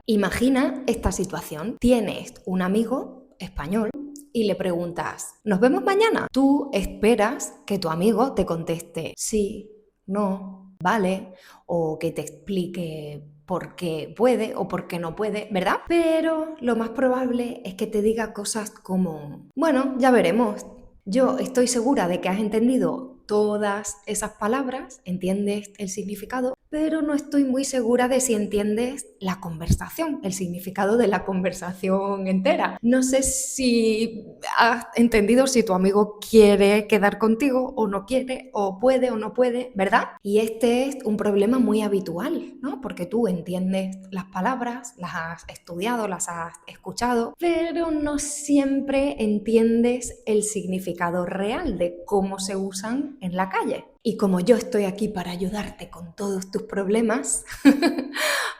Imagina esta situación. Tienes un amigo español y le preguntas, ¿nos vemos mañana? Tú esperas que tu amigo te conteste sí, no, vale, o que te explique por qué puede o por qué no puede, ¿verdad? Pero lo más probable es que te diga cosas como, bueno, ya veremos. Yo estoy segura de que has entendido todas esas palabras, entiendes el significado, pero no estoy muy segura de si entiendes la conversación, el significado de la conversación entera. No sé si has entendido si tu amigo quiere quedar contigo o no quiere, o puede o no puede, ¿verdad? Y este es un problema muy habitual, ¿no? Porque tú entiendes las palabras, las has estudiado, las has escuchado, pero no siempre entiendes el significado real de cómo se usan en la calle. Y como yo estoy aquí para ayudarte con todos tus problemas,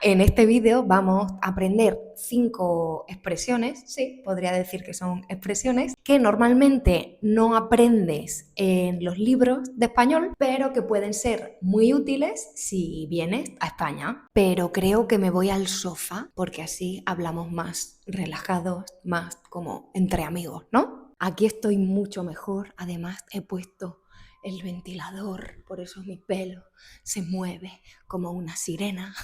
en este vídeo vamos a aprender 5 expresiones, sí, podría decir que son expresiones, que normalmente no aprendes en los libros de español, pero que pueden ser muy útiles si vienes a España. Pero creo que me voy al sofá porque así hablamos más relajados, más como entre amigos, ¿no? Aquí estoy mucho mejor, además he puesto el ventilador, por eso mi pelo se mueve como una sirena.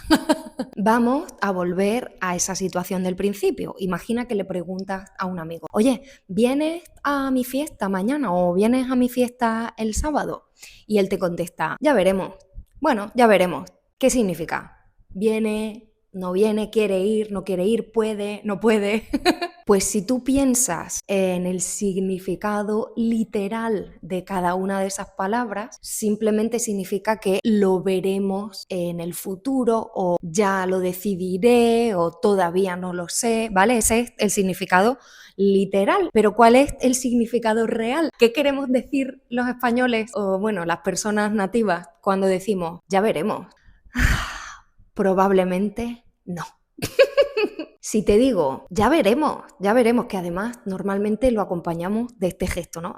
Vamos a volver a esa situación del principio. Imagina que le preguntas a un amigo, oye, ¿vienes a mi fiesta mañana o vienes a mi fiesta el sábado? Y él te contesta, ya veremos. Bueno, ya veremos. ¿Qué significa? ¿Viene? ¿No viene? ¿Quiere ir? ¿No quiere ir? ¿Puede? ¿No puede? Pues si tú piensas en el significado literal de cada una de esas palabras, simplemente significa que lo veremos en el futuro o ya lo decidiré o todavía no lo sé, ¿vale? Ese es el significado literal. Pero ¿cuál es el significado real? ¿Qué queremos decir los españoles o, bueno, las personas nativas cuando decimos ya veremos? Probablemente no. Si te digo, ya veremos, que además normalmente lo acompañamos de este gesto, ¿no?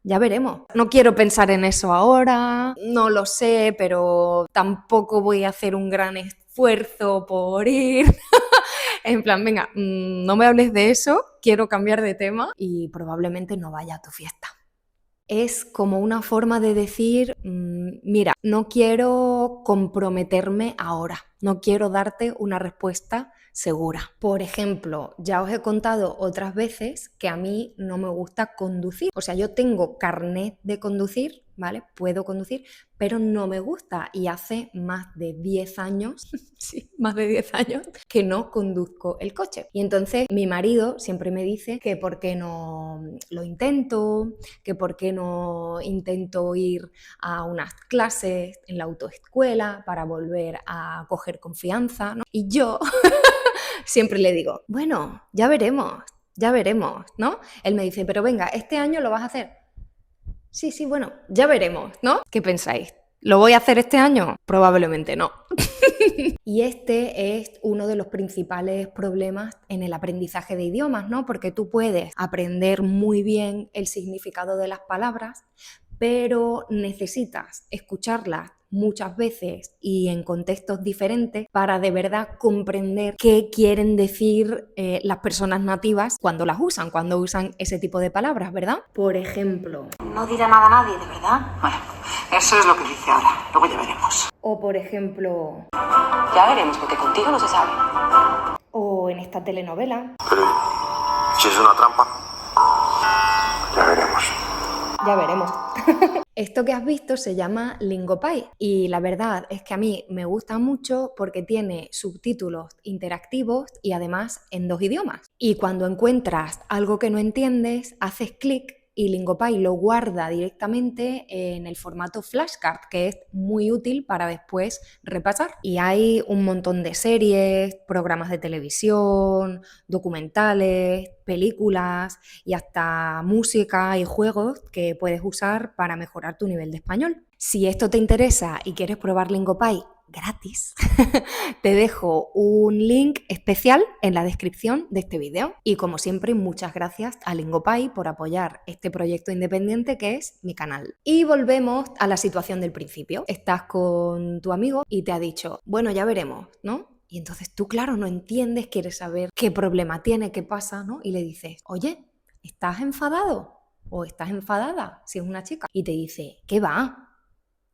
Ya veremos. No quiero pensar en eso ahora, no lo sé, pero tampoco voy a hacer un gran esfuerzo por ir. En plan, venga, no me hables de eso, quiero cambiar de tema y probablemente no vaya a tu fiesta. Es como una forma de decir, mira, no quiero comprometerme ahora, no quiero darte una respuesta segura. Por ejemplo, ya os he contado otras veces que a mí no me gusta conducir. O sea, yo tengo carnet de conducir, ¿vale? Puedo conducir, pero no me gusta y hace más de 10 años, sí, más de 10 años que no conduzco el coche. Y entonces mi marido siempre me dice que por qué no lo intento, que por qué no intento ir a unas clases en la autoescuela para volver a coger confianza, ¿no? Y yo siempre le digo, bueno, ya veremos, ¿no? Él me dice, pero venga, este año lo vas a hacer. Sí, bueno, ya veremos, ¿no? ¿Qué pensáis? ¿Lo voy a hacer este año? Probablemente no. Y este es uno de los principales problemas en el aprendizaje de idiomas, ¿no? Porque tú puedes aprender muy bien el significado de las palabras, pero necesitas escucharlas muchas veces y en contextos diferentes para de verdad comprender qué quieren decir las personas nativas cuando usan ese tipo de palabras, ¿verdad? Por ejemplo. No dirá nada a nadie, ¿de verdad? Bueno, eso es lo que dice ahora. Luego ya veremos. O por ejemplo. Ya veremos, porque contigo no se sabe. O en esta telenovela. Pero, si es una trampa, ya veremos. Ya veremos. Esto que has visto se llama Lingopie y la verdad es que a mí me gusta mucho porque tiene subtítulos interactivos y además en 2 idiomas. Y cuando encuentras algo que no entiendes, haces clic y Lingopie lo guarda directamente en el formato flashcard, que es muy útil para después repasar. Y hay un montón de series, programas de televisión, documentales, películas y hasta música y juegos que puedes usar para mejorar tu nivel de español. Si esto te interesa y quieres probar Lingopie gratis, te dejo un link especial en la descripción de este vídeo. Y como siempre, muchas gracias a Lingopie por apoyar este proyecto independiente que es mi canal. Y volvemos a la situación del principio. Estás con tu amigo y te ha dicho, bueno, ya veremos, ¿no? Y entonces tú, claro, no entiendes, quieres saber qué problema tiene, qué pasa, ¿no? Y le dices, oye, ¿estás enfadado? ¿O estás enfadada? Si es una chica. Y te dice, ¿qué va?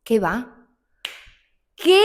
¿Qué va? ¿Qué?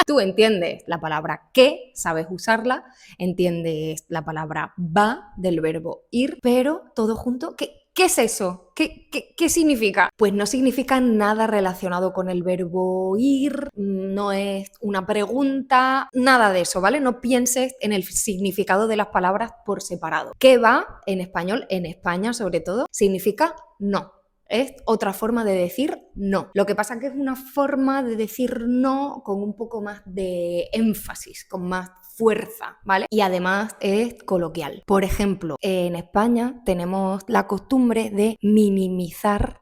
Tú entiendes la palabra que, sabes usarla, entiendes la palabra va del verbo ir, pero todo junto, ¿qué es eso? ¿Qué significa? Pues no significa nada relacionado con el verbo ir, no es una pregunta, nada de eso, ¿vale? No pienses en el significado de las palabras por separado. ¿Qué va? En español, en España sobre todo, significa no. Es otra forma de decir no. Lo que pasa es que es una forma de decir no con un poco más de énfasis, con más fuerza, ¿vale? Y además es coloquial. Por ejemplo, en España tenemos la costumbre de minimizar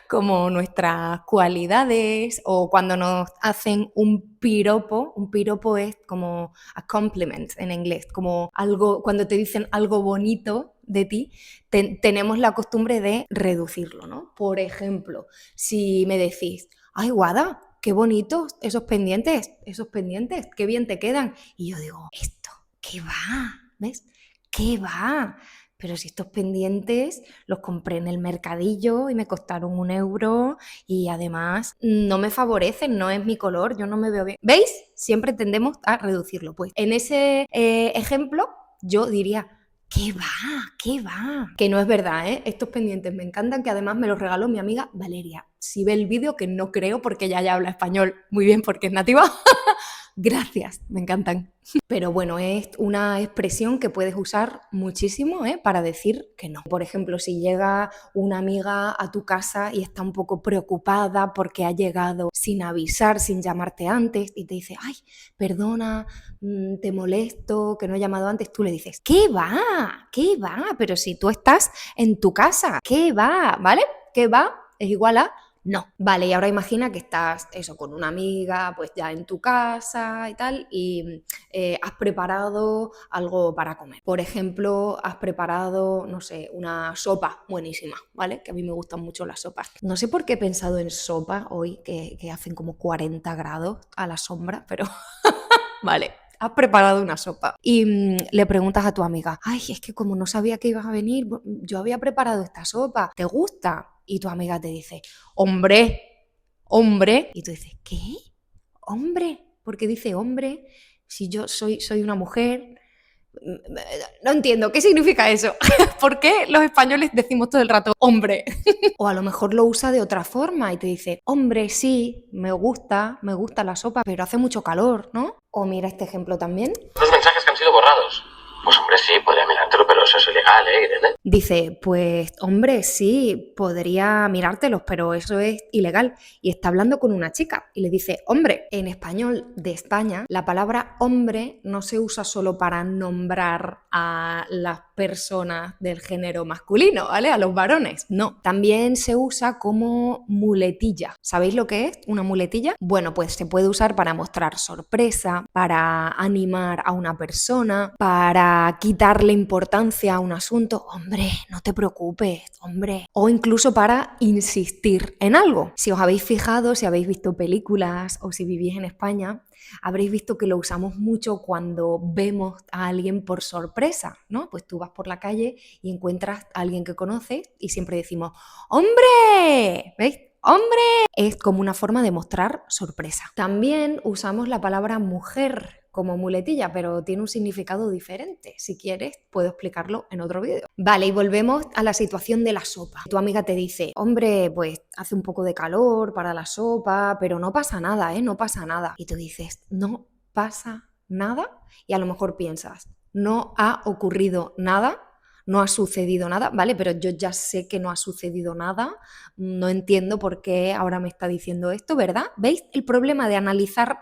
como nuestras cualidades o cuando nos hacen un piropo es como a compliment en inglés, como algo, cuando te dicen algo bonito de ti, tenemos la costumbre de reducirlo, ¿no? Por ejemplo, si me decís, ay, Guada, qué bonitos esos pendientes, qué bien te quedan. Y yo digo, esto, ¿qué va? ¿Ves? ¿Qué va? Pero si estos pendientes los compré en el mercadillo y me costaron 1 € y además no me favorecen, no es mi color, yo no me veo bien. ¿Veis? Siempre tendemos a reducirlo. Pues en ese ejemplo yo diría, ¿qué va? ¿Qué va? Que no es verdad, ¿eh? Estos pendientes me encantan, que además me los regaló mi amiga Valeria. Si ve el vídeo, que no creo porque ella ya habla español muy bien porque es nativa. Gracias, me encantan. Pero bueno, es una expresión que puedes usar muchísimo para decir que no. Por ejemplo, si llega una amiga a tu casa y está un poco preocupada porque ha llegado sin avisar, sin llamarte antes y te dice, ay, perdona, te molesto, que no he llamado antes, tú le dices, ¿qué va? ¿Qué va? Pero si tú estás en tu casa, ¿qué va? ¿Vale? ¿Qué va? Es igual a no. Vale, y ahora imagina que estás eso con una amiga, pues ya en tu casa y tal, y has preparado algo para comer. Por ejemplo, has preparado, no sé, una sopa buenísima, ¿vale? Que a mí me gustan mucho las sopas. No sé por qué he pensado en sopa hoy, que hacen como 40 grados a la sombra, pero vale. Has preparado una sopa y le preguntas a tu amiga, ay, es que como no sabía que ibas a venir, yo había preparado esta sopa, ¿te gusta? Y tu amiga te dice, hombre, hombre. Y tú dices, ¿qué? ¿Hombre? ¿Por qué dice hombre? Si yo soy una mujer. No entiendo, ¿qué significa eso? ¿Por qué los españoles decimos todo el rato hombre? O a lo mejor lo usa de otra forma y te dice, hombre, sí, me gusta la sopa, pero hace mucho calor, ¿no? O mira este ejemplo también. Los mensajes que han sido borrados. Pues hombre, sí, podría mirártelo, pero eso es ilegal, Irene. Dice, pues hombre, sí, podría mirártelos, pero eso es ilegal. Y está hablando con una chica y le dice, hombre. En español de España, la palabra hombre no se usa solo para nombrar a las personas del género masculino, ¿vale? A los varones. No, también se usa como muletilla. ¿Sabéis lo que es una muletilla? Bueno, pues se puede usar para mostrar sorpresa, para animar a una persona, para quitarle importancia a un asunto. Hombre, no te preocupes, hombre. O incluso para insistir en algo. Si os habéis fijado, si habéis visto películas o si vivís en España, habréis visto que lo usamos mucho cuando vemos a alguien por sorpresa, ¿no? Pues tú vas por la calle y encuentras a alguien que conoces y siempre decimos, ¡hombre! ¿Veis? ¡Hombre! Es como una forma de mostrar sorpresa. También usamos la palabra mujer como muletilla, pero tiene un significado diferente. Si quieres, puedo explicarlo en otro vídeo. Vale, y volvemos a la situación de la sopa. Tu amiga te dice, hombre, pues hace un poco de calor para la sopa, pero no pasa nada, no pasa nada. Y tú dices, no pasa nada. Y a lo mejor piensas, no ha ocurrido nada, no ha sucedido nada, ¿vale? Pero yo ya sé que no ha sucedido nada, no entiendo por qué ahora me está diciendo esto, ¿verdad? ¿Veis el problema de analizar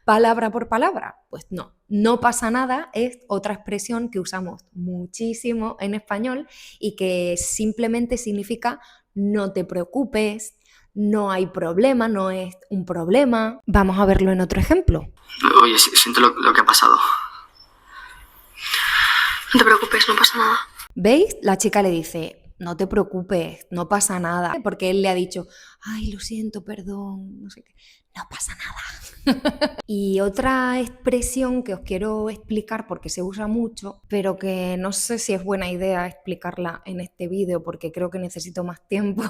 palabra por palabra? Pues no, no pasa nada es otra expresión que usamos muchísimo en español y que simplemente significa no te preocupes, no hay problema, no es un problema. Vamos a verlo en otro ejemplo. Oye, siento lo que ha pasado. No te preocupes, no pasa nada. ¿Veis? La chica le dice, no te preocupes, no pasa nada. Porque él le ha dicho, ay, lo siento, perdón, no sé qué. no pasa nada. Y otra expresión que os quiero explicar porque se usa mucho, pero que no sé si es buena idea explicarla en este vídeo porque creo que necesito más tiempo.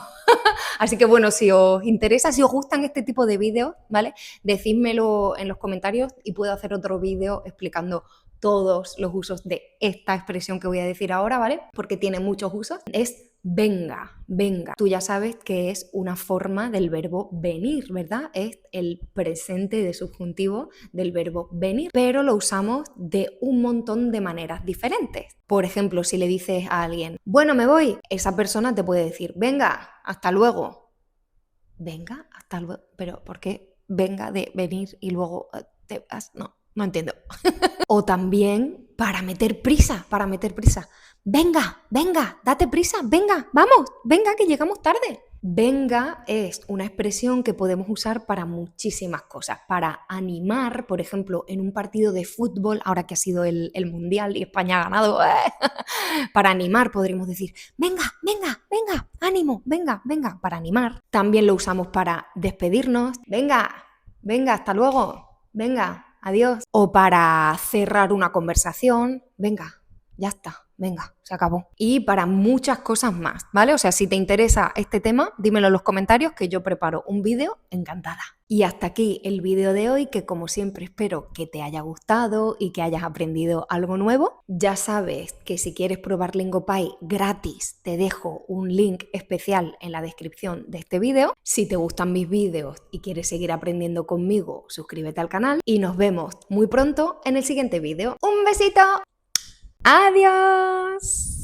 Así que bueno, si os interesa, si os gustan este tipo de vídeos, ¿vale? Decídmelo en los comentarios y puedo hacer otro vídeo explicando todos los usos de esta expresión que voy a decir ahora, ¿vale? Porque tiene muchos usos. Es venga, venga. Tú ya sabes que es una forma del verbo venir, ¿verdad? Es el presente de subjuntivo del verbo venir, pero lo usamos de un montón de maneras diferentes. Por ejemplo, si le dices a alguien, bueno, me voy, esa persona te puede decir, venga, hasta luego. Venga, hasta luego. Pero ¿por qué venga de venir y luego te vas? No entiendo. O también para meter prisa. Venga, venga, date prisa, venga, vamos, venga, que llegamos tarde. Venga es una expresión que podemos usar para muchísimas cosas. Para animar, por ejemplo, en un partido de fútbol, ahora que ha sido el Mundial y España ha ganado, para animar podríamos decir, venga, venga, venga, ánimo, venga, venga, para animar. También lo usamos para despedirnos, venga, venga, hasta luego, venga, adiós. O para cerrar una conversación, venga, ya está. Venga, se acabó. Y para muchas cosas más, ¿vale? O sea, si te interesa este tema, dímelo en los comentarios que yo preparo un vídeo encantada. Y hasta aquí el vídeo de hoy, que como siempre espero que te haya gustado y que hayas aprendido algo nuevo. Ya sabes que si quieres probar Lingopie gratis, te dejo un link especial en la descripción de este vídeo. Si te gustan mis vídeos y quieres seguir aprendiendo conmigo, suscríbete al canal y nos vemos muy pronto en el siguiente vídeo. ¡Un besito! ¡Adiós!